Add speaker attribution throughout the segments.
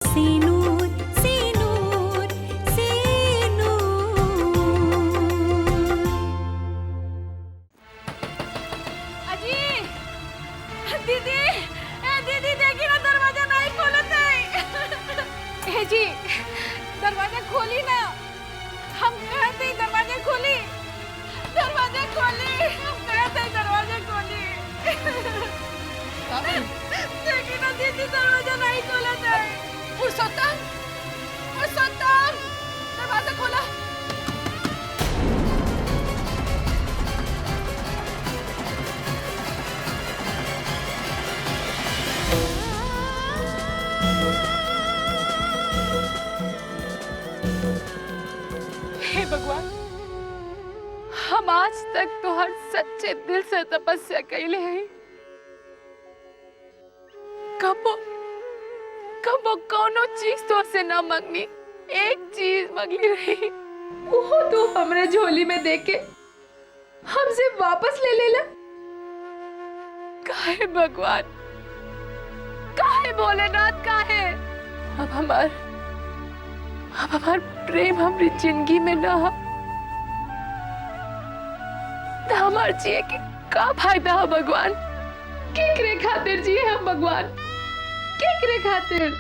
Speaker 1: सीनूर सीनूर सीनूर।
Speaker 2: अजी दीदी, दीदी देखी ना दरवाजा नहीं खोलते। जी दरवाजा खोली ना, हम कहते ही दरवाजा खोली, दरवाजा खोली, हम कहते ही दरवाजा खोली। देखी ना दीदी दरवाजा नहीं खोलते। पुरुषोत्तम, पुरुषोत्तम दरवाजा खोला। हे भगवान, हम आज तक तो हर सच्चे दिल से तपस्या कैले हैं। कबो कबो कोनो चीज तो से ना मंगनी, एक चीज मंगली रही, वो तो हमरे झोली में देके हमसे वापस ले लेला। काहे भगवान, काहे भोलेनाथ, काहे? अब हमार प्रेम हमारी जिंदगी में ना हो तो हमार जिए के का फायदा है भगवान? केकरे खातिर जिए हम भगवान, केकरे खातिर?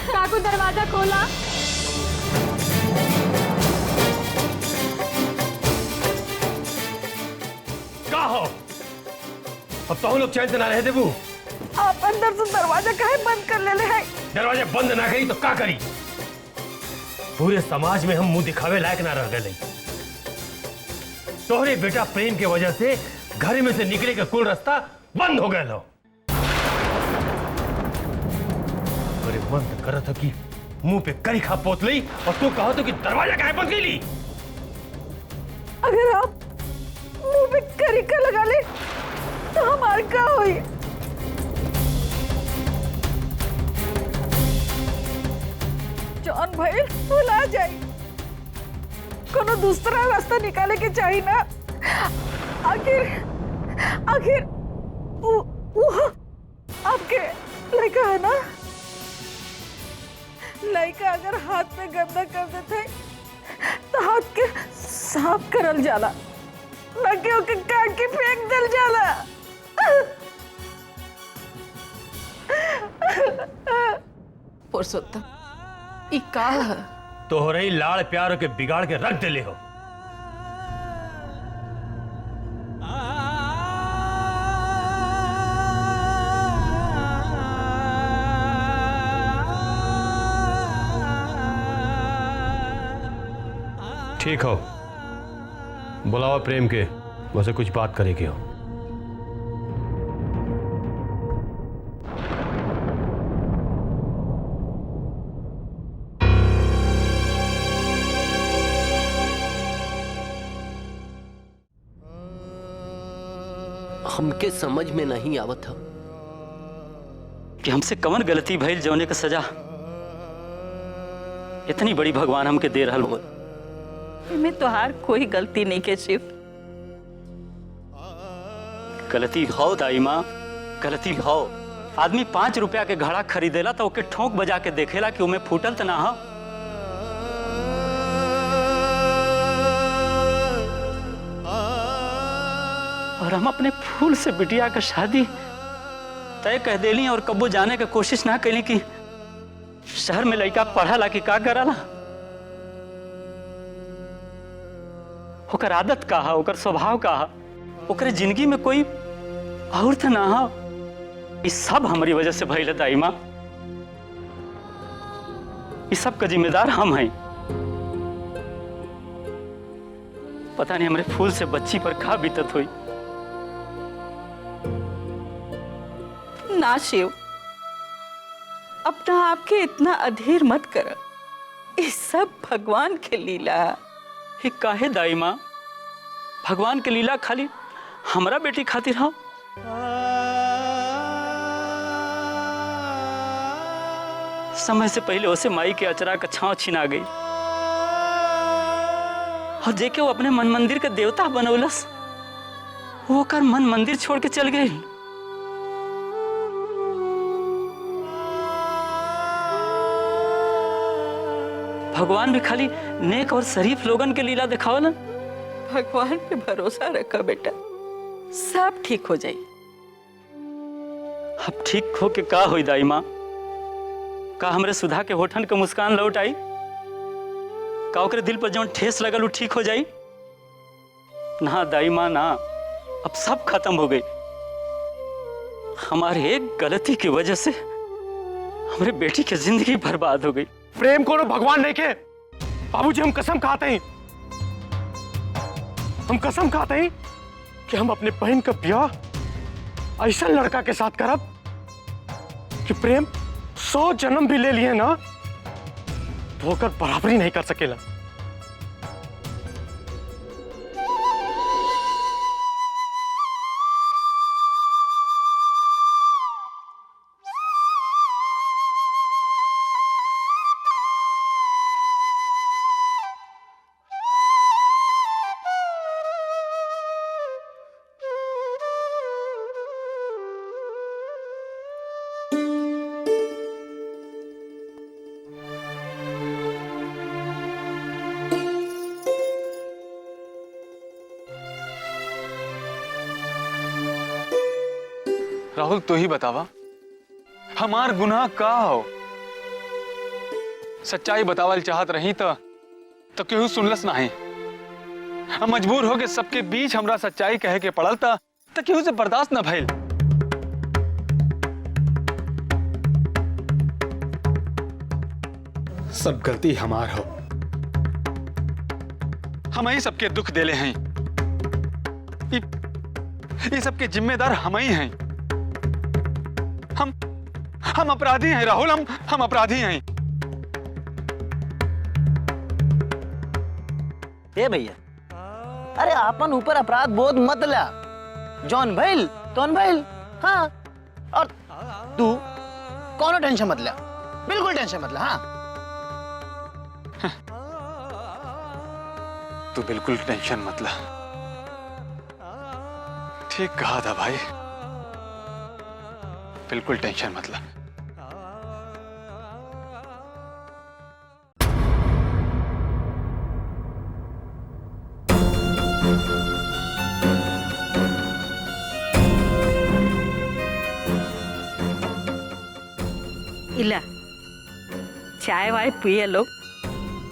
Speaker 2: काकू दरवाजा खोला।
Speaker 3: क्या हो? अब तो हम लोग चैन से ना रहे देबू।
Speaker 2: आप अंदर से दरवाजा काहे बंद कर ले हैं?
Speaker 3: दरवाजा बंद ना करी तो क्या करी? पूरे समाज में हम मुंह दिखावे लायक ना रह गए। तोहरे बेटा प्रेम के वजह से घर में से निकले का कुल रास्ता बंद हो गया लो। अरे मन तो कर रहा था कि मुंह पे करी खा पोत ली और तू कहो तो कि दरवाजा काहे बंद कर ली?
Speaker 2: अगर आप मुंह पे करी का लगा ले तो हमार का होई? जॉन भाई भुला जाए, कोनो दूसरा रास्ता निकाले के चाहिए ना। आखिर वो आपके लड़का है ना? लड़का अगर हाथ में गंदा कर देते तो हाथ के साफ करल जाला, न कि ओके काट के फेंक दिल जाला। पुरुषोत्तम, ई का है?
Speaker 3: तोहरे लाड़ प्यार के बिगाड़ के रख देले हो। ठीक हो, बुलावा प्रेम के, मुझसे कुछ बात करे के हो।
Speaker 4: हमके समझ में नहीं आवत है
Speaker 5: कि हमसे कवन गलती भइल जौने का सजा इतनी बड़ी भगवान हमके दे रहल हो।
Speaker 6: इनमें तोहार कोई गलती नहीं के शिव।
Speaker 5: गलती हो दाई माँ, गलती हो। आदमी 5 रुपया के घड़ा खरीदेला तो ओके ठोंक बजा के देखेला कि उमे फूटल तो ना हो। और हम अपने फूल से बिटिया का शादी तय कह देली और कब्बो जाने की कोशिश ना कैली कि शहर में लड़का पढ़ाला कि का कराला, ओकर आदत का है, ओकर स्वभाव का है, ओकरे जिंदगी में कोई और तो ना हो। इस सब हमारी वजह से भइल दाई माँ। इस सब का जिम्मेदार हम हैं। पता नहीं हमारे फूल से बच्ची पर का बीतत हुई।
Speaker 6: ना शिव, अपना आपके इतना अधीर मत कर। इस सब भगवान के लीला।
Speaker 5: हे काहे दाई माँ, भगवान के लीला खाली हमरा बेटी खातिर हो। समय से पहले उसे माई के अचरा का छांव छिना गई और जेके वो अपने मन मंदिर के देवता बनौलस, वो कर मन मंदिर छोड़ के चल गई। भगवान भी खाली नेक और शरीफ लोगन के लीला दिखाओ ना।
Speaker 6: भगवान पे भरोसा रखा बेटा, सब ठीक हो जाए।
Speaker 5: अब ठीक हो के का होई दाई माँ? का हमरे सुधा के होठन के मुस्कान लौट आई? का ओकरे दिल पर जौन ठेस लगल वो ठीक हो जाई? ना दाई माँ ना, अब सब खत्म हो गई। हमारे एक गलती की वजह से हमारे बेटी की जिंदगी बर्बाद हो गई।
Speaker 3: प्रेम को भगवान नहीं के बाबूजी, हम कसम खाते हैं, हम कसम खाते हैं कि हम अपने बहन का ब्याह ऐसा लड़का के साथ करब कि प्रेम 100 जन्म भी ले लिए ना तो होकर बराबरी नहीं कर सकेला।
Speaker 7: राहुल तू ही बतावा, हमार गुनाह का हो? सच्चाई बतावल चाहत रही तो केहू सुनलस नहीं। हम मजबूर हो के सबके बीच हमरा सच्चाई कहे के पड़ल तो केहू से बर्दाश्त न भइल। सब गलती हमार हो, हम ही सबके दुख देले हैं। ये सबके जिम्मेदार हम ही हैं। हम अपराधी हैं राहुल, हम अपराधी हैं।
Speaker 4: ए भैया, अरे आपन ऊपर अपराध बोध मत ला। जौन भइल तौन भइल। हाँ, और तू कोनो टेंशन मत ला, बिल्कुल टेंशन मत ला। हाँ
Speaker 7: तू बिल्कुल टेंशन मत ला। ठीक कहा था भाई, बिल्कुल टेंशन मत ला।
Speaker 6: इला चाय वाय पिए लोग,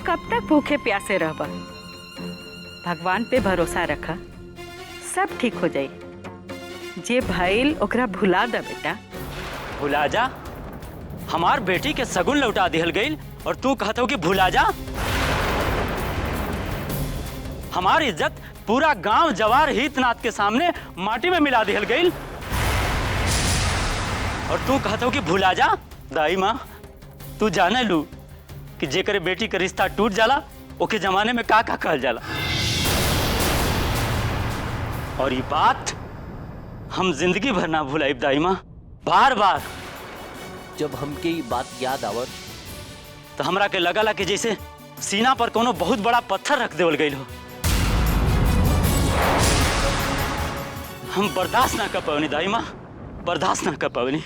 Speaker 6: कब तक भूखे प्यासे रहबा। भगवान पे भरोसा रखा, सब ठीक हो जाए। जे भइल ओकरा भुला द बेटा।
Speaker 5: भुला जा? हमार बेटी के सगुन लौटा दिहल गई और तू कहते हो कि भुला जा? हमारी इज्जत पूरा गांव जवार हितनाथ के सामने माटी में मिला दिहल गई और तू कहते हो कि भुला जा? दाई माँ, तू जाने लू कि जेकर बेटी का रिश्ता टूट जाला ओके जमाने में का कहल जाला। और ये बात हम जिंदगी भर ना भुलाइब दाई माँ। बार बार
Speaker 8: जब हमके ई बात याद आवत
Speaker 5: तो हमरा के लगला कि जैसे सीना पर कोनो बहुत बड़ा पत्थर रख देवल गई हो। हम बर्दाश्त ना कर पावनी दाई माँ, बर्दाश्त ना कर पावनी।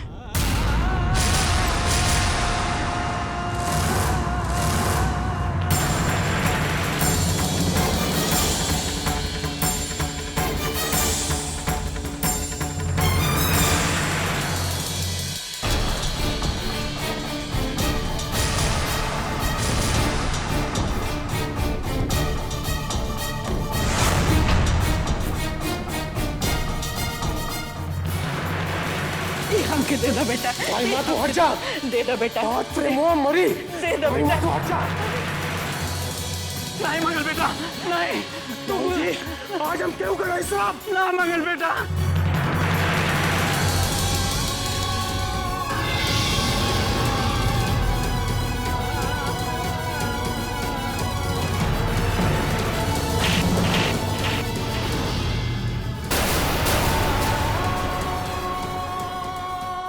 Speaker 6: हमके दे दो बेटा,
Speaker 3: दाई माँ तू हट जा।
Speaker 6: दे दो बेटा,
Speaker 3: आज प्रेमवा मरी।
Speaker 6: दे दो
Speaker 3: दाई
Speaker 6: बेटा।
Speaker 3: माँ तू हट जा।
Speaker 5: नहीं मंगल बेटा, नहीं।
Speaker 3: बाबूजी आज हम क्यों कर रहे साहब?
Speaker 5: ना मंगल बेटा।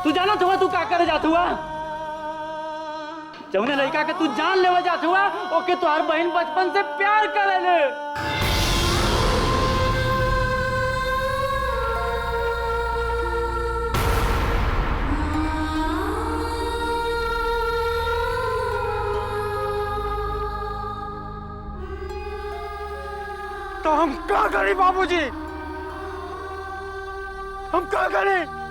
Speaker 9: तू जाना हुआ तू का करे जात हुआ? जौने लड़का के तू जान लेवा जात हुआ ओके तोहार बहन बचपन से प्यार करेले।
Speaker 3: तो हम क्या करें बाबूजी? हम क्या करें?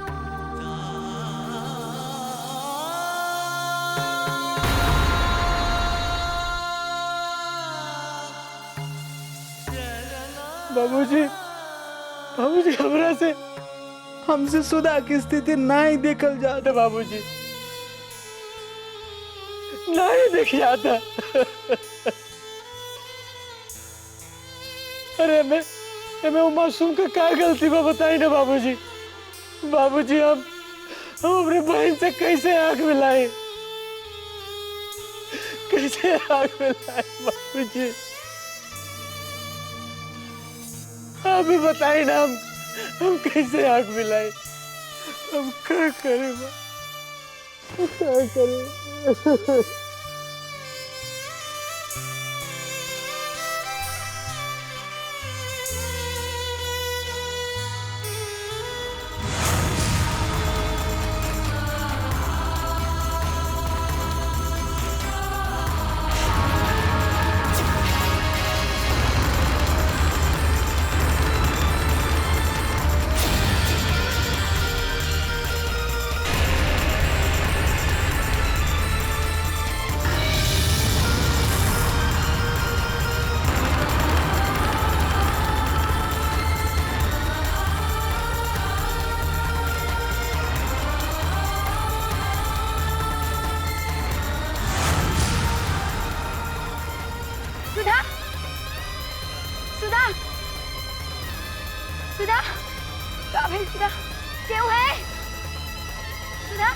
Speaker 9: बाबूजी, बाबूजी हमरा से हमसे सुधा की स्थिति नहीं देखल जाता बाबूजी, नहीं देख जाता। अरे मैं वो मासूम का क्या गलती बा बताई ना बाबूजी। बाबूजी हम अपने बहन से कैसे आंख मिलाए, कैसे आंख मिलाए बाबूजी? आप ही बताइए ना हम कैसे आंख मिलाए, हम क्या करें, क्या करें?
Speaker 2: सुधा, सुधा, सुधा, का भाई सुधा, क्यों है? सुधा,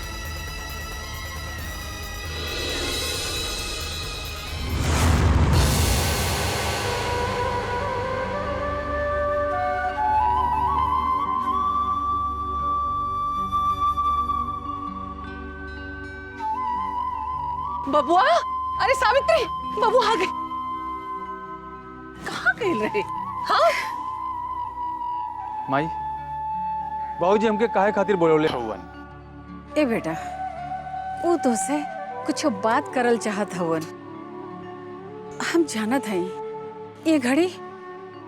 Speaker 6: बबुआ, अरे सावित्री, बबू आ गई। कहाँ गई रहे? हाँ?
Speaker 7: माई, बाबूजी हमके काहे खातिर बोलौले हवन?
Speaker 6: ए बेटा, वो तो से कुछ बात करल चाहत हवन। हम जानत हई ये घड़ी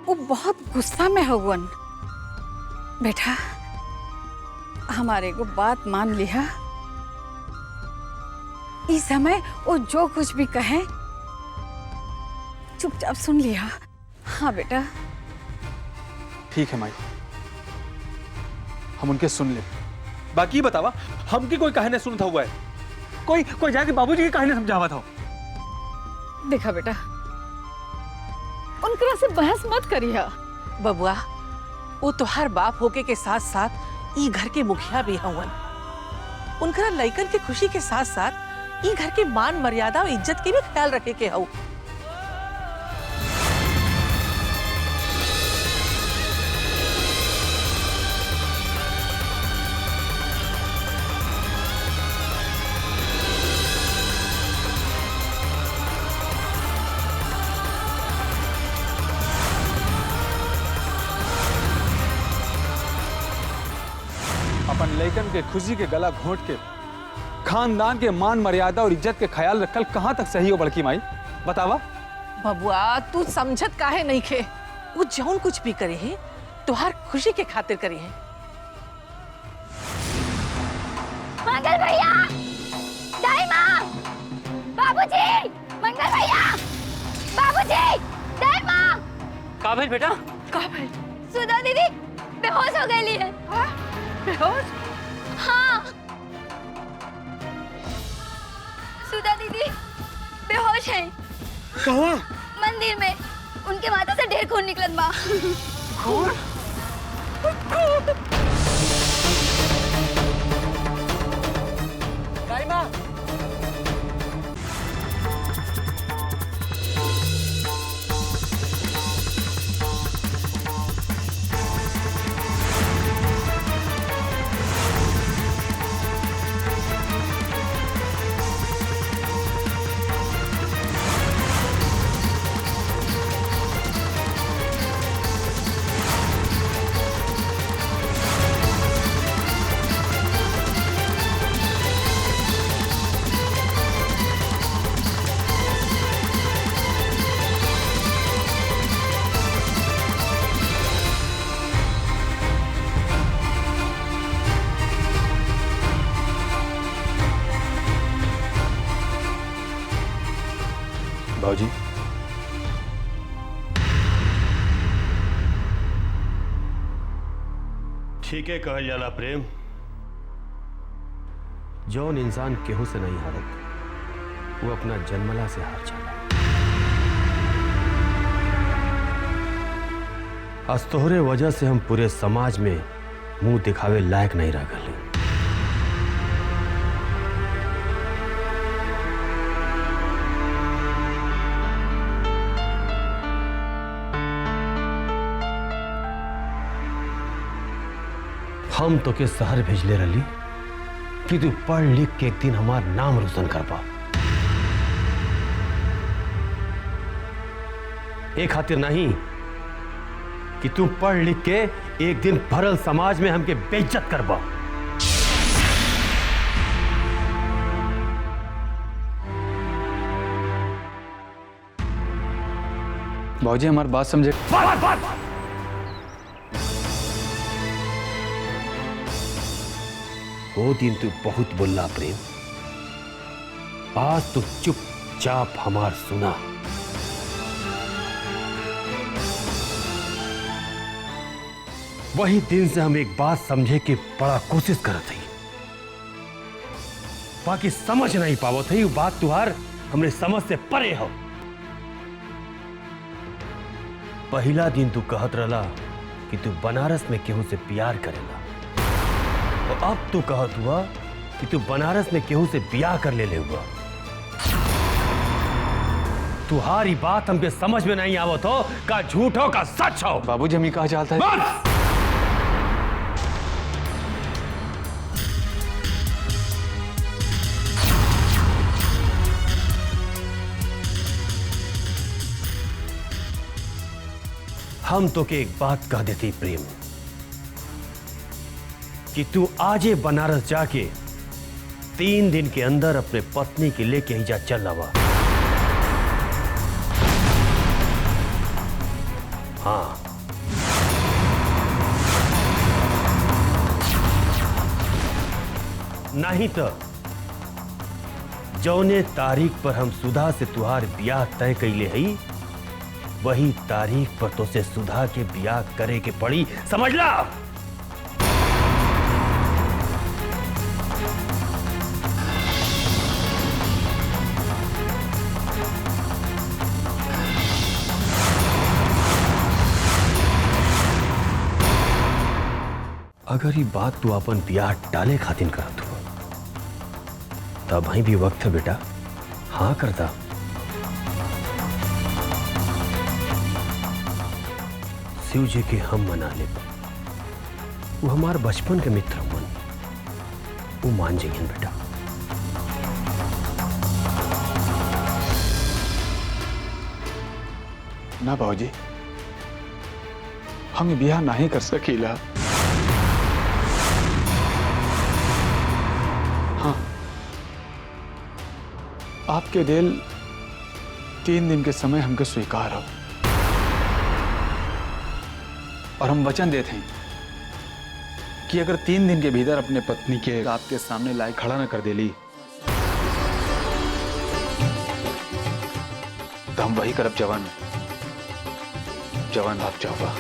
Speaker 6: वो बहुत गुस्सा में हवन। बेटा, हमारे को बात मान लिया। इस समय वो जो कुछ भी कहे चुपचाप सुन लिया। हाँ बेटा।
Speaker 7: ठीक है माई, हम उनके सुन ले। बाकी बतावा, हमके कोई काहे नहीं सुनता हुआ है? कोई जाके बाबूजी की कहानी समझावा था।
Speaker 6: देखा बेटा, उनकरा से बहस मत करिया।
Speaker 10: बबुआ, वो तोहार बाप होके के साथ साथ ई घर के मुखिया भी हवन। उनकरा लइकन के खुशी के साथ साथ ई घर के मान मर्यादा और इज्जत के भी ख्याल रखे के हऊ।
Speaker 7: लड़कन के खुशी के गला घोंट के खानदान के मान मर्यादा और इज्जत के ख्याल रखल कहाँ तक सही हो बड़की माई बतावा।
Speaker 10: बबुआ तू समझत काहे नहीं खे, वो जौन कुछ भी करे है तुहार खुशी के खातिर करे है।
Speaker 2: मंगल भैया, दाई माँ, बाबूजी, मंगल भैया, बाबूजी, दाई माँ।
Speaker 5: का भेल बेटा?
Speaker 2: का भेल? सुधा दीदी बेहोश हो गई है। बेहोश? हाँ, सुधा दीदी बेहोश है।
Speaker 3: कहाँ?
Speaker 2: मंदिर में उनके माथा से ढेर खून निकलत बा।
Speaker 3: खून?
Speaker 9: बाबूजी,
Speaker 3: ठीक है कहल जाला प्रेम।
Speaker 9: जौन इंसान केहू से नहीं हारत वो अपना जन्मला से हार जाला। आज तोहरे वजह से हम पूरे समाज में मुंह दिखावे लायक नहीं रह गए। हम तो के शहर भेजले रही कि तू पढ़ लिख के एक दिन हमार नाम रोशन कर पा। एक खातिर नहीं कि तू पढ़ लिख के एक दिन भरल समाज में हमके बेइज्जत कर पा।
Speaker 7: बाबूजी हमारी बात समझे।
Speaker 9: बात। वो दिन तू बहुत बोला प्रेम, आज तू चुपचाप हमार सुना। वही दिन से हम एक बात समझे कि बड़ा कोशिश करत हई, बाकी समझ नहीं पावत हई। वो बात तुहार हमरे समझ से परे हो। पहला दिन तू कहत रहला कि तू बनारस में केहू से प्यार करेला, और अब तू कहत हुआ कि तू बनारस में केहू से ब्याह कर ले हुआ। तुहारी बात हमके समझ में नहीं आवत हो, का झूठ हो का सच हो।
Speaker 7: बाबूजी हम कहा चाहता है।
Speaker 9: बस! हम तो के एक बात कह देती प्रेम कि तू आजे बनारस जाके 3 दिन के अंदर अपने पत्नी के लेके ही जा चल आवा। हाँ, नहीं तो जौने तारीख पर हम सुधा से तुहार ब्याह तय कैले हई, वही तारीख पर तो से सुधा के ब्याह करे के पड़ी, समझ ला। अगर ये बात तू अपन ब्याह टाले खातिर करत हो, तब ही भी वक्त है बेटा, हाँ करता। शिव जी के हम मना ले, वो हमारे बचपन के मित्र मन, वो मान जाइए बेटा।
Speaker 7: ना बाबूजी, हम ब्याह नहीं कर सकीला। आपके दिल 3 दिन के समय हमके स्वीकार हो और हम वचन देते हैं कि अगर 3 दिन के भीतर अपने पत्नी के आपके सामने लायक खड़ा न कर देली तो हम वही करब जवान जवान आप चाहवा।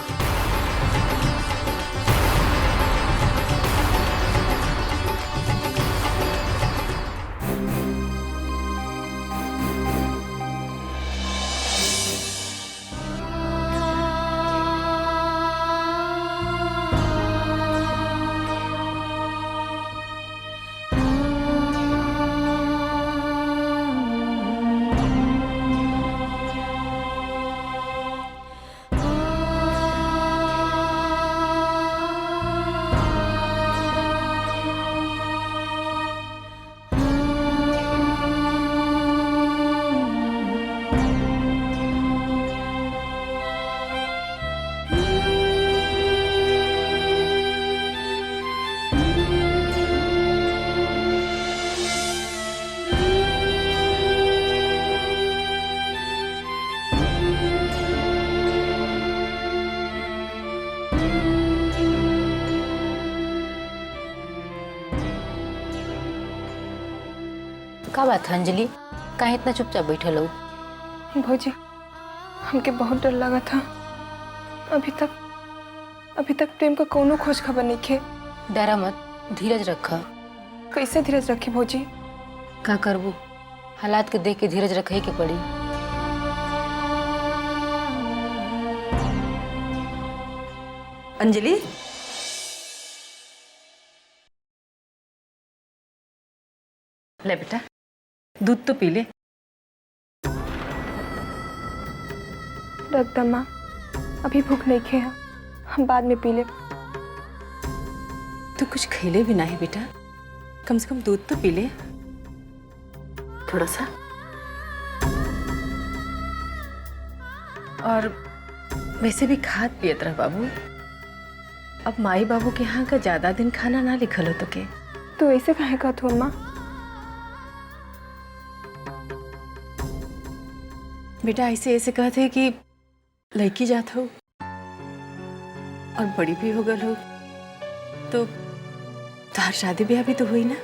Speaker 11: का बात है अंजलि, काहे इतना चुपचाप बैठे लोग?
Speaker 2: भौजी हमके बहुत डर लगा था। अभी तक प्रेम का कोनो खोज खबर नहीं खे।
Speaker 11: डरा मत, धीरज रखा।
Speaker 2: कैसे धीरज रखे भौजी?
Speaker 11: का करबू, हालात के देख के धीरज रखे के पड़ी।
Speaker 6: अंजलि, ले बेटा दूध तो पी ले।
Speaker 2: रख दम्मा, अभी भूख नहीं खे, हम बाद में पी ले।
Speaker 6: तू कुछ खेले भी नहीं बेटा, कम से कम दूध तो पी ले थोड़ा सा। और वैसे भी खाद पियत रह बाबू। अब माई बाबू के यहाँ का ज्यादा दिन खाना ना लिखल हो तो के।
Speaker 2: तो ऐसे काहे कहत हो अम्मा?
Speaker 6: बेटा ऐसे कहते कि लड़की जात हो और बड़ी भी हो गल हो तो तार शादी ब्याह भी तो हुई ना,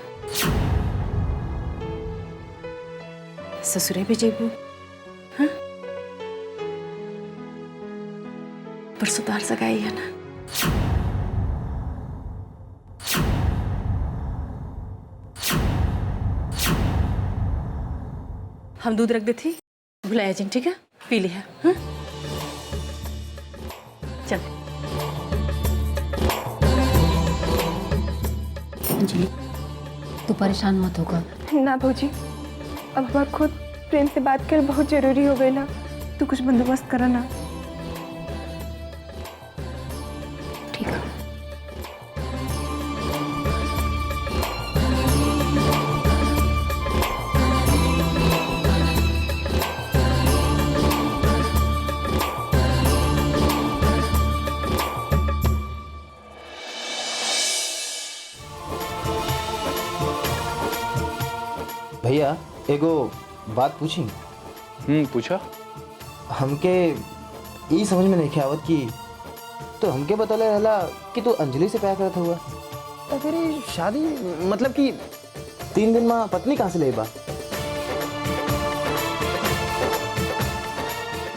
Speaker 6: ससुरे भी जेबू। हाँ, परसों तार सगाई है ना। हम दूध रख देती, भुलाया जिन, ठीक है? पी लिया। हाँ? चल
Speaker 11: अंजलि, तू परेशान मत होगा।
Speaker 2: ना भौजी, अब हमार खुद प्रेम से बात कर बहुत जरूरी हो गई ना। तू कुछ बंदोबस्त करा ना।
Speaker 11: ठीक है।
Speaker 4: भैया एगो बात पूछी?
Speaker 7: पूछा।
Speaker 4: हमके ई समझ में नहीं आवत कि तो हमके बतले रहला कि तू अंजलि से प्यार करत हुआ, तो फिर ये शादी मतलब कि 3 दिन में पत्नी कहाँ से ले बा?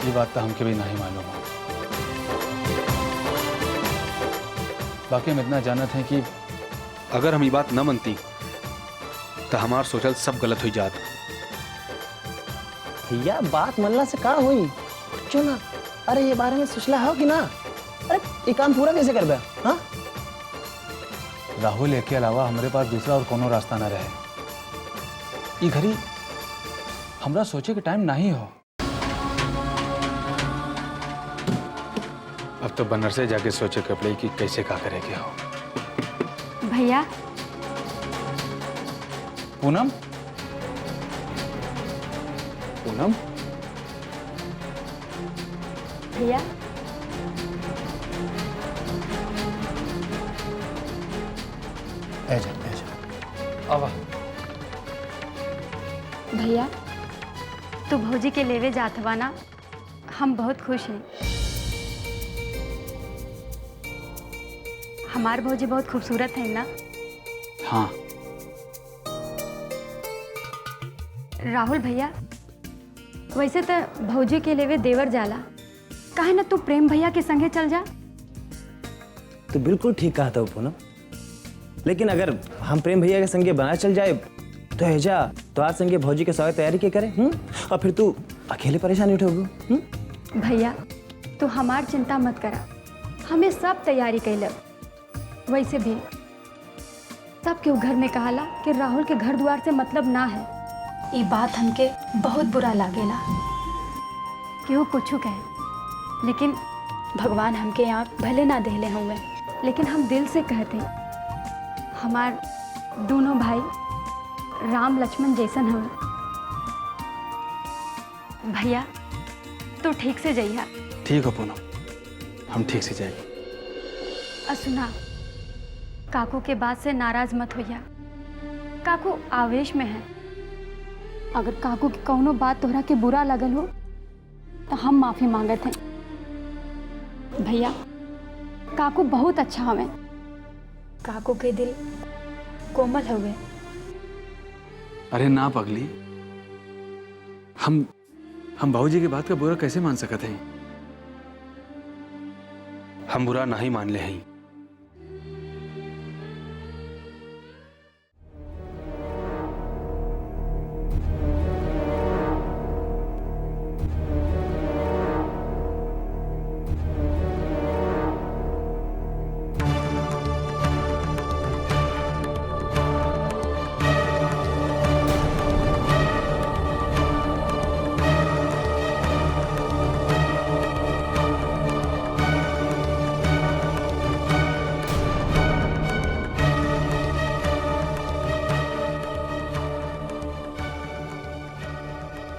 Speaker 7: ये बात तो हमके भी नहीं मालूम है। बाकी हम इतना जानत हैं कि अगर हम ये बात न मनती तो हमार सोचल सब गलत हो जात।
Speaker 4: भैया बात मनला से का हुई? क्यों ना? अरे ये बारे में सोचला हो कि ना? अरे ये काम पूरा कैसे करबे? हाँ,
Speaker 7: राहुल के अलावा हमारे पास दूसरा और कोनो रास्ता ना रहे। ये घड़ी हमरा सोचे के टाइम नहीं हो। अब तो बनर से जाके सोचे के पड़े कि कैसे का करेंगे हो।
Speaker 2: भैया
Speaker 7: पूनम, पूनम,
Speaker 2: भैया
Speaker 4: ऐजा।
Speaker 7: अब
Speaker 2: भैया
Speaker 12: तू भौजी के लेवे जात हवा ना, हम बहुत खुश हैं। हमार भौजी बहुत खूबसूरत है ना।
Speaker 7: हाँ।
Speaker 12: राहुल भैया, वैसे तो भौजी के लेवे देवर जाला, काहे ना तू प्रेम भैया के संगे चल जा।
Speaker 4: तो बिल्कुल ठीक कहा था पूनम, लेकिन अगर हम प्रेम भैया के संगे बना चल जाए तो हेजा तो आज संगे भौजी के स्वागत तैयारी के करे और फिर तू अकेले परेशानी उठोगू।
Speaker 12: भैया तू हमार चिंता मत करा, हमें सब तैयारी कैलब। वैसे भी सब केहू घर में कहला कि राहुल के घर द्वार से मतलब ना है। ये बात हमके बहुत बुरा लागेला। केहू कुछ कहे, लेकिन भगवान हमके यहाँ भले ना देले हुए, लेकिन हम दिल से कहते हमार दोनों भाई राम लक्ष्मण जैसन हम। भैया तो ठीक से जइहा।
Speaker 7: ठीक हो पूनम, हम ठीक से जाएंगे।
Speaker 12: सुना, काकू के बात से नाराज मत होइया। काकू आवेश में है। अगर काकू की कौनो बात तोहरा के बुरा लगल हो तो हम माफी मांगत हैं। भैया काकू बहुत अच्छा हवे। काकू के दिल कोमल हवे।
Speaker 7: अरे ना पगली, हम बाबूजी की बात का बुरा कैसे मान सकते हैं? हम बुरा नहीं मान ले हैं।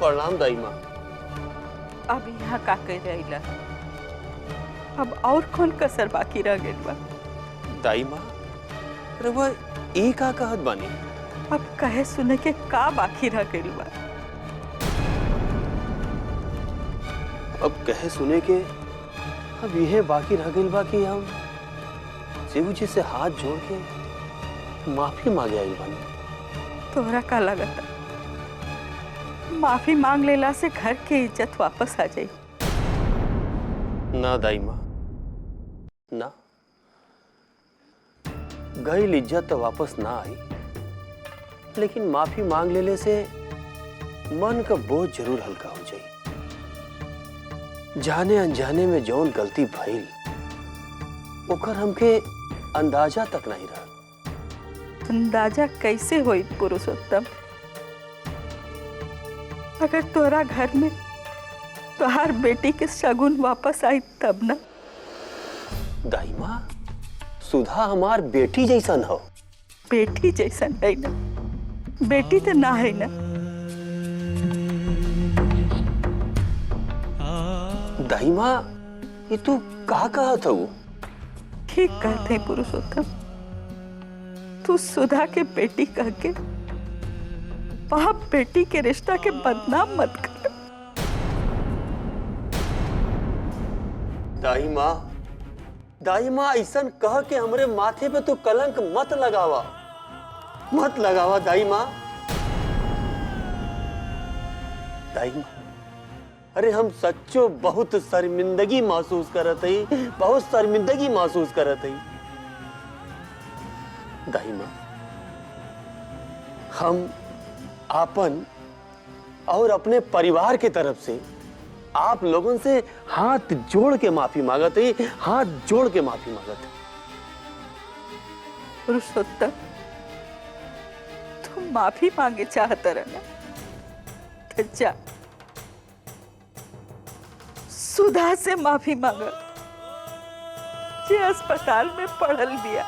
Speaker 8: प्रणाम दाई माँ।
Speaker 6: अब यहाँ का कर रही? अब और कौन कसर बाकी रह गई बा?
Speaker 8: दाई माँ, रवा ई का कहत बानी?
Speaker 6: अब कहे सुने के का बाकी रह गई बा?
Speaker 8: अब कहे सुने के अब यह बाकी रह गई बा कि हम शिव जी से हाथ जोड़ के माफी मांगे आई बानी।
Speaker 6: तोहरा का लगता माफी मांग लेला से घर के इज्जत वापस आ जाई?
Speaker 8: ना दाई माँ, ना। गई इज्जत तो वापस ना आई, लेकिन माफी मांग लेने से मन का बोझ जरूर हल्का हो जाए। जाने अनजाने में जौन गलती भइल ओकर हमके अंदाजा तक नहीं रहा।
Speaker 6: अंदाजा कैसे होई पुरुषोत्तम? अगर तोरा घर में तोहार बेटी के शगुन वापस आई तब ना।
Speaker 8: दाई माँ, सुधा हमार बेटी जैसन हो।
Speaker 6: बेटी जैसन है ना? बेटी तो ना है ना?
Speaker 8: दाई माँ, ये तू का कहत हो?
Speaker 6: ठीक कहते हैं पुरुषोत्तम। तू सुधा के बेटी कह के बाप बेटी के रिश्ता के बदनाम मत कर।
Speaker 8: दाई माँ ऐसा कह के हमरे माथे पे तो कलंक मत लगावा, मत लगावा दाई माँ। दाई माँ, अरे हम सच्चो बहुत शर्मिंदगी महसूस करत हई, बहुत शर्मिंदगी महसूस करत हई। दाई माँ, हम आपन और अपने परिवार के तरफ से आप लोगों से हाथ जोड़ के माफी मांगत है, हाथ जोड़ के माफी मांगत है।
Speaker 6: पुरुषोत्तम, तुम माफी मांगे चाहता रहना तो जा सुधा से माफी मांगा, जे अस्पताल में पड़ल दिया।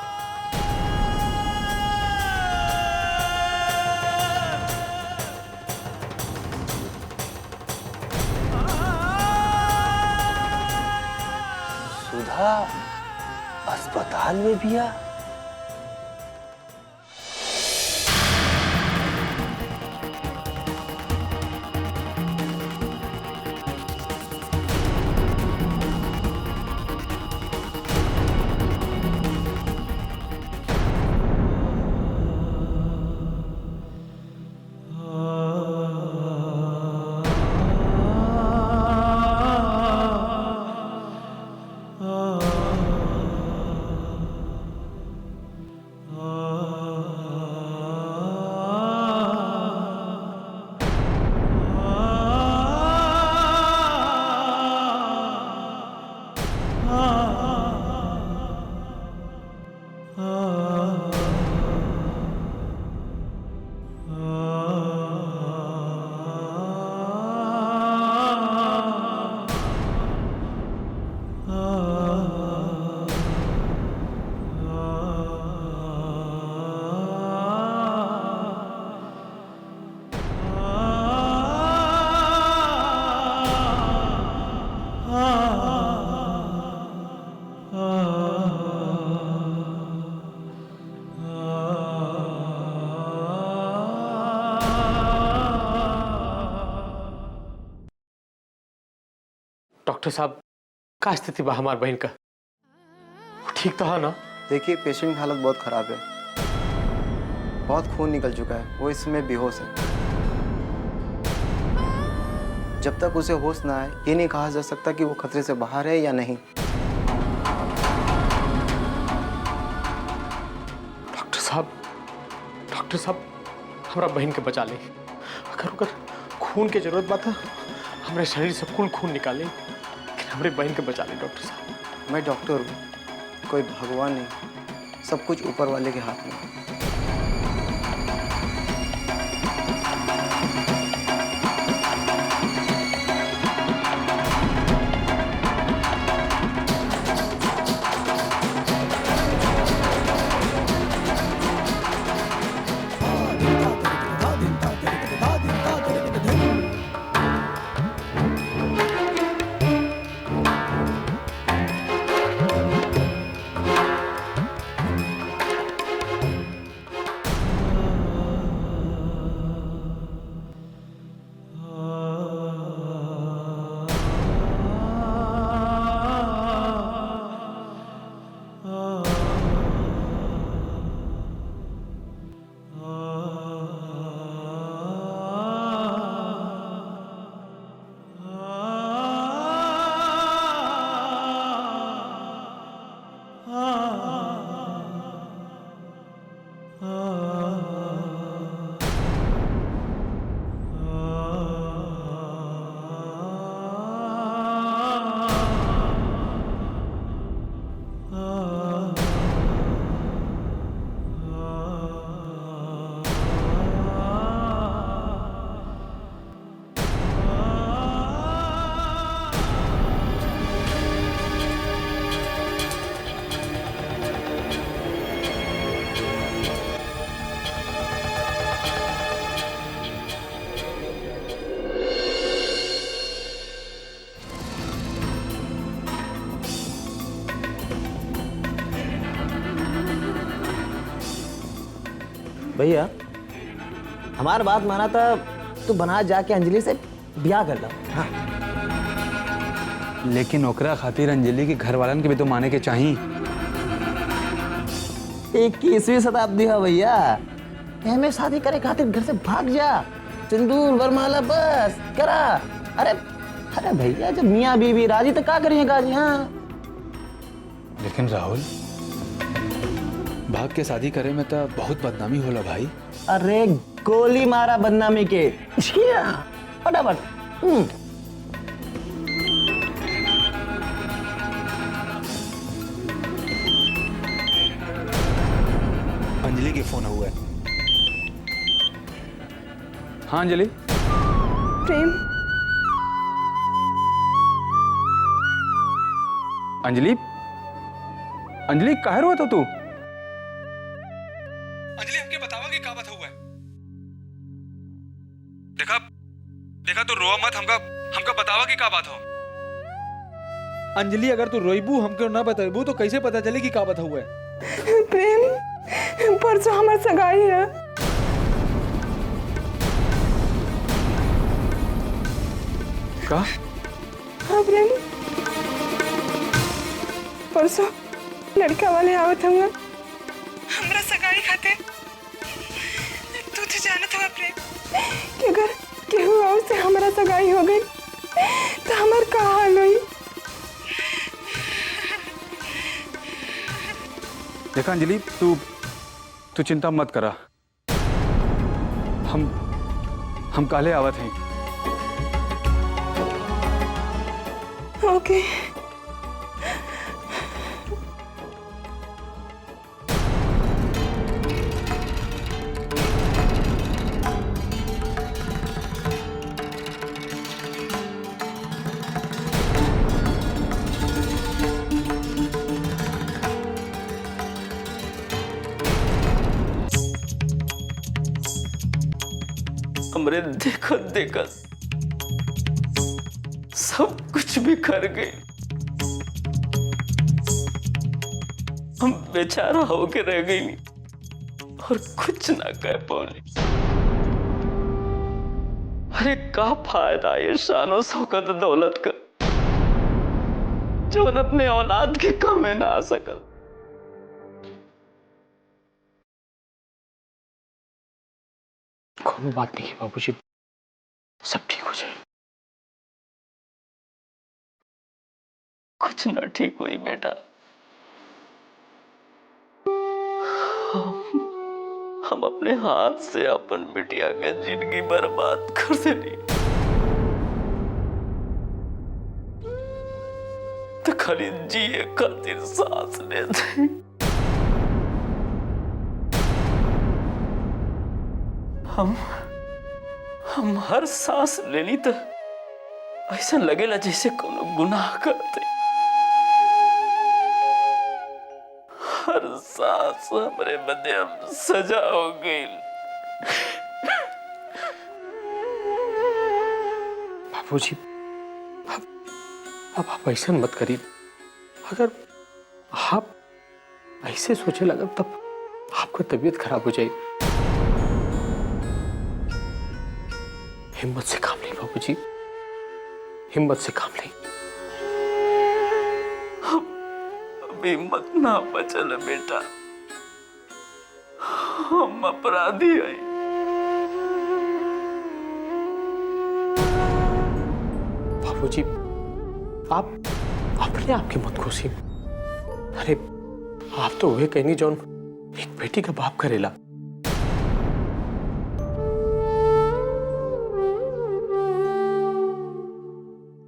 Speaker 8: सुधा अस्पताल में भी आ?
Speaker 3: डॉक्टर साहब का स्थिति बा हमार बहन का? ठीक तो है ना?
Speaker 13: देखिए पेशेंट की हालत बहुत खराब है, बहुत खून निकल चुका है, वो इस समय बेहोश है। जब तक उसे होश ना आए ये नहीं कहा जा सकता कि वो खतरे से बाहर है या नहीं।
Speaker 3: डॉक्टर साहब हमारा बहन के बचा ले। अगर खून की जरूरत बा था हमारे शरीर से कुल खून निकाले, लेकिन हमारे बहन के बचा ले डॉक्टर साहब।
Speaker 13: मैं डॉक्टर हूँ, कोई भगवान नहीं, सब कुछ ऊपर वाले के हाथ में।
Speaker 4: भैया हमारी बात माना था तो बना जाके अंजलि से ब्याह कर लो। हाँ।
Speaker 7: लेकिन ओकरा खातिर अंजलि के घर वालन के भी तो माने के चाहिए।
Speaker 4: 21वीं शताब्दी है भैया, हमें शादी करे खातिर घर से भाग जा, सिंदूर वरमाला बस करा। अरे भैया जब मियाँ बीवी राजी तो क्या करिए काजी। हाँ
Speaker 7: लेकिन राहुल भाग के शादी करे में तो बहुत बदनामी होला भाई।
Speaker 4: अरे गोली मारा बदनामी के फटाफट।
Speaker 7: अंजलि के फोन हुआ है। हाँ अंजलि।
Speaker 2: प्रेम।
Speaker 7: अंजलि काहे रोत हो तू? अंजलि हमके बतावा कि का बात हुआ है। देखा तू रोआ मत, हमका बतावा कि का बात हो। अंजलि अगर तू रोईबू हमके ना बताबू तो कैसे पता चले कि का बात हुआ है।
Speaker 2: प्रेम परसों हमार सगाई है।
Speaker 7: का?
Speaker 2: हाँ प्रेम, परसों लड़का वाले आवत होंगे हमरा सगाई खाते। तू तो जानत होगा प्रेम कि अगर केहू और से हमरा सगाई हो गई तो हमार का हाल होई।
Speaker 7: देखा अंजलि तू चिंता मत करा, हम काले आवत हैं।
Speaker 2: ओके।
Speaker 5: हमरे देखत सब कुछ बिखर गए। हम बेचारा होके रह गई और कुछ ना कह पाए। अरे का फायदा ये शानो शौकत दौलत का जो अपने औलाद के काम में ना आ सकल।
Speaker 3: कोई बात नहीं है बाबूजी, सब ठीक हो जाए।
Speaker 5: कुछ ना ठीक हुई बेटा। हम अपने हाथ से अपन बिटिया के जिंदगी बर्बाद कर देनी। तो खाली जिए खातिर सांस ले दे। हम हर सांस लेनी तो ऐसा लगेला जैसे कोनो गुनाह करते। हर सांस हमरे बदे अब सजा हो गई।
Speaker 3: बाबूजी, अब आप ऐसा मत करिए। अगर आप ऐसे सोचे लगा तब आपका तबीयत खराब हो जाएगी। हिम्मत से काम ली बाबूजी, हिम्मत से काम ली।
Speaker 5: हिम्मत ना बचल बेटा, हम अपराधी हैं।
Speaker 3: बाबूजी, आप अपने आप की मत कोसी। अरे आप तो वही कहनी जौन एक बेटी का बाप करेला।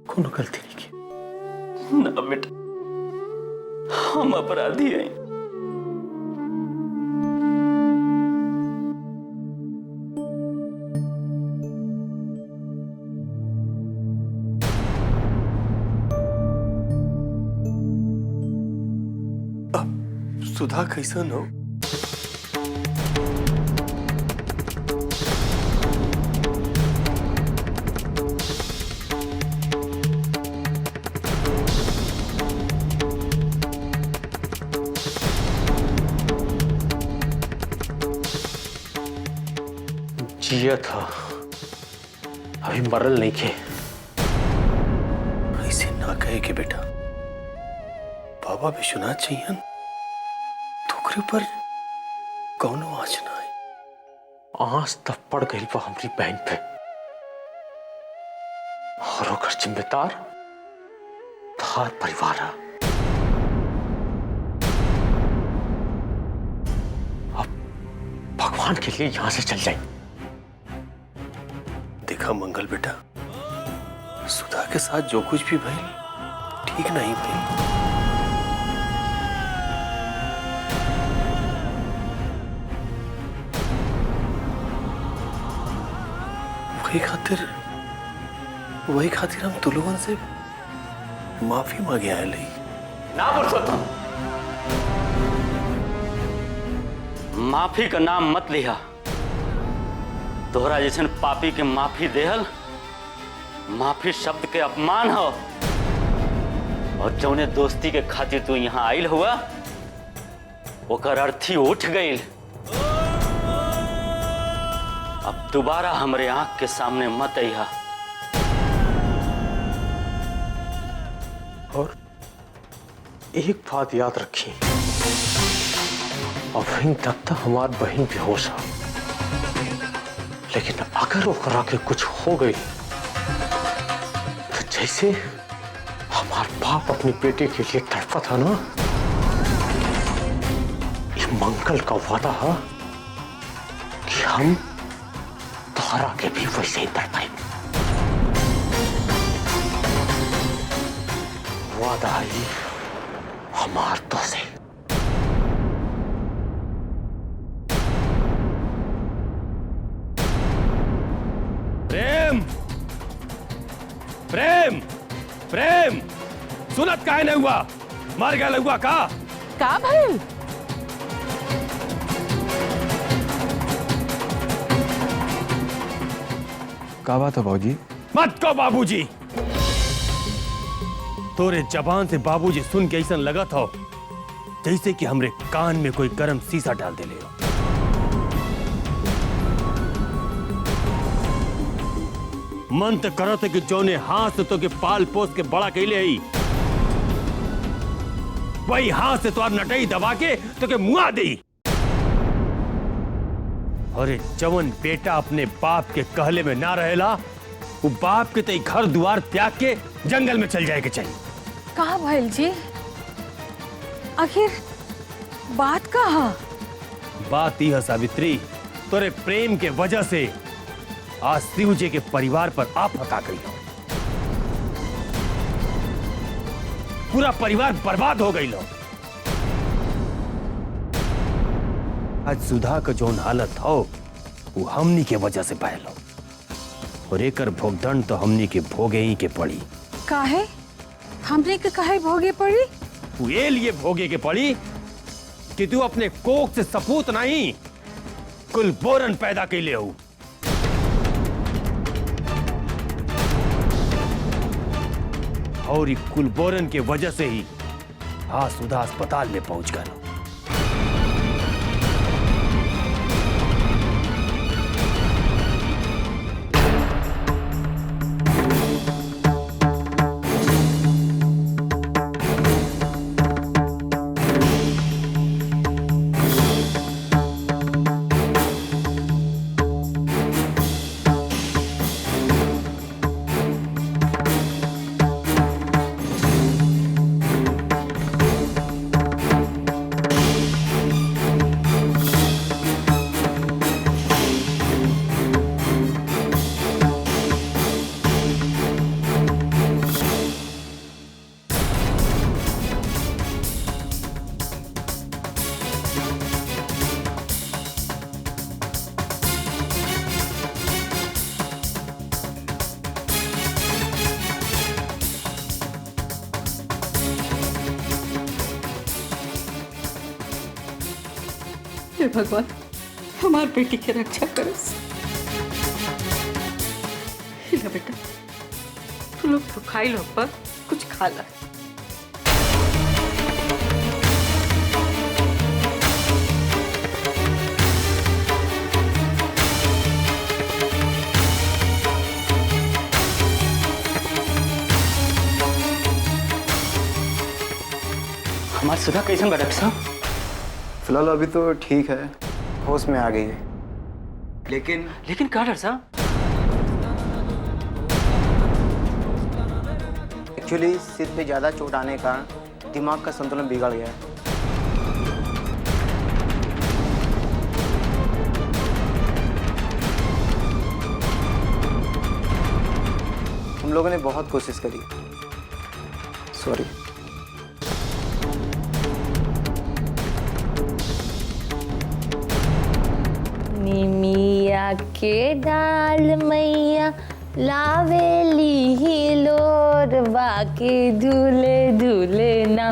Speaker 3: कोनो गलती नहीं की।
Speaker 5: ना बेटा, हम अपराधी हैं।
Speaker 8: सुधा कैसन हो?
Speaker 3: जिया था, अभी मरल नहीं खे।
Speaker 8: ऐसे ना कहे के बेटा, बाबा भी सुना चाहिए तोकरे पर कौनो आँच ना है।
Speaker 3: आँच तब पड़ गई वो हमारी बहन पे, और ओकर जिम्मेदार तार परिवार है। अब भगवान के लिए यहां से चल जाए।
Speaker 8: देखा मंगल बेटा, सुधा के साथ जो कुछ भी भइल ठीक नहीं भइल। वही खातिर हम तुलुवन से माफी मांगे आए लई।
Speaker 5: ना पुरुषोत्तम, माफी का नाम मत लिया। तोहरा जैसन पापी के माफी देहल माफी शब्द के अपमान हो। और जौने दोस्ती के खातिर तू यहाँ आयल हुआ ओकर अर्थी उठ गई। अब दोबारा हमरे आंख के सामने मत आइहा।
Speaker 3: और एक बात याद रखी, अभी तक तो हमार बहन बेहोश है, लेकिन अगर ओकरा के कुछ हो गई तो जैसे हमार बाप अपनी बेटे के लिए तड़पा था ना, ये मंगल का वादा है कि हम तोहरा के भी वैसे ही तड़पाएंगे। वादा है हमार तो से।
Speaker 9: प्रेम, प्रेम, प्रेम, सुनत काहे नहीं हुआ? मर गया हुआ का
Speaker 10: भाई?
Speaker 7: क्या बात है बाबूजी?
Speaker 9: मत को बाबूजी। तोरे जबान से बाबूजी सुन के ऐसा लगा था जैसे कि हमरे कान में कोई गरम शीशा डाल दे ले। मन तो करो थे कि जौने हाथ से तो के पाल पोस के बड़ा कैले आई वही हाथ से तो नटई दबा के तो के मुआ दी। अरे जवन बेटा अपने बाप के कहले में ना रहेला, वो बाप के तई घर द्वार त्याग के जंगल में चल जाए के चाहिए।
Speaker 10: कहा भैल जी, आखिर बात कहा?
Speaker 9: बात यह सावित्री, तोरे प्रेम के वजह से आज शिव जी के परिवार पर आफत आ गई हो। पूरा परिवार बर्बाद हो गई लो। आज सुधा का जोन हालत हो वो हमनी के वजह से पायलो, और एकर भोगदंड तो हमनी के भोगे ही के पड़ी।
Speaker 10: काहे हमने के काहे भोगे पड़ी?
Speaker 9: वो ये लिए भोगे के पड़ी कि तू अपने कोख से सपूत नहीं कुल बोरन पैदा के लिए हो। और कुल बोरन के वजह से ही आज सुधा अस्पताल में पहुंच गया।
Speaker 6: हे भगवान, हमार बेटी के रक्षा करो। ला बेटा, तू लोग तो खाई लो, पर कुछ खा ला।
Speaker 5: हमार सुधा कैसन बा डॉक्टर साहब?
Speaker 13: फिलहाल अभी तो ठीक है, होश में आ गई है।
Speaker 5: लेकिन क्या डॉक्टर साहब?
Speaker 13: एक्चुअली सिर पे ज्यादा चोट आने का दिमाग का संतुलन बिगड़ गया है। हम लोगों ने बहुत कोशिश करी, सॉरी।
Speaker 11: निमिया के डाल मैया लावेली ही लोरवा के झूले झूले ना।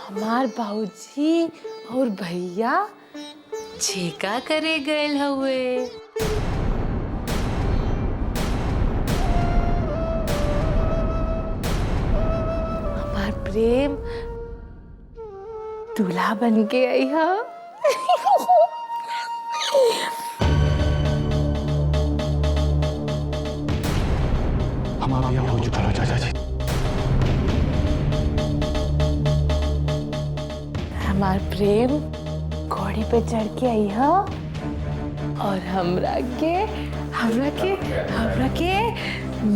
Speaker 11: हमार बाबूजी और भैया छेका करे गए हुए। हमार प्रेम दूल्हा बन के आई है।
Speaker 3: हमारा यहाँ हो चुका है चाचा जी।
Speaker 11: हमार प्रेम घोड़ी पे चढ़ के आई है और हमरा के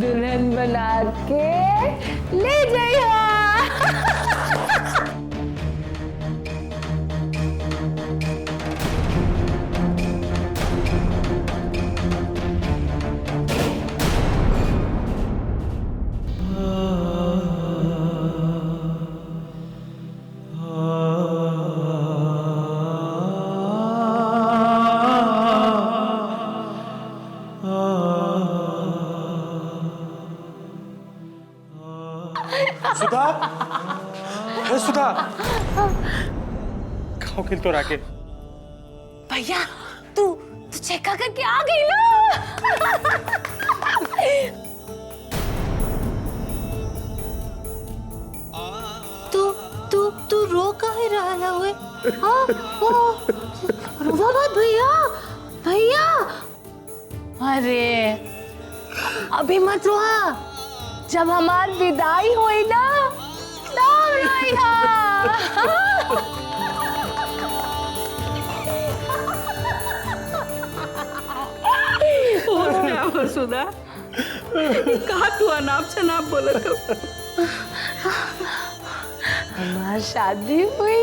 Speaker 11: दुल्हन बना के ले जाइए।
Speaker 3: सुधा खाओ खेल तो राके
Speaker 11: भैया तू चेक करके आ गई ना। तू रो काहे रहा हुए? हाँ रुआ मत भैया भैया। अरे अभी मत रोआ, जब हमार विदाई होई ना तब रोइहा।
Speaker 6: सुधा कहा तू अनाप शनाप बोलत हो?
Speaker 11: हमार शादी हुई।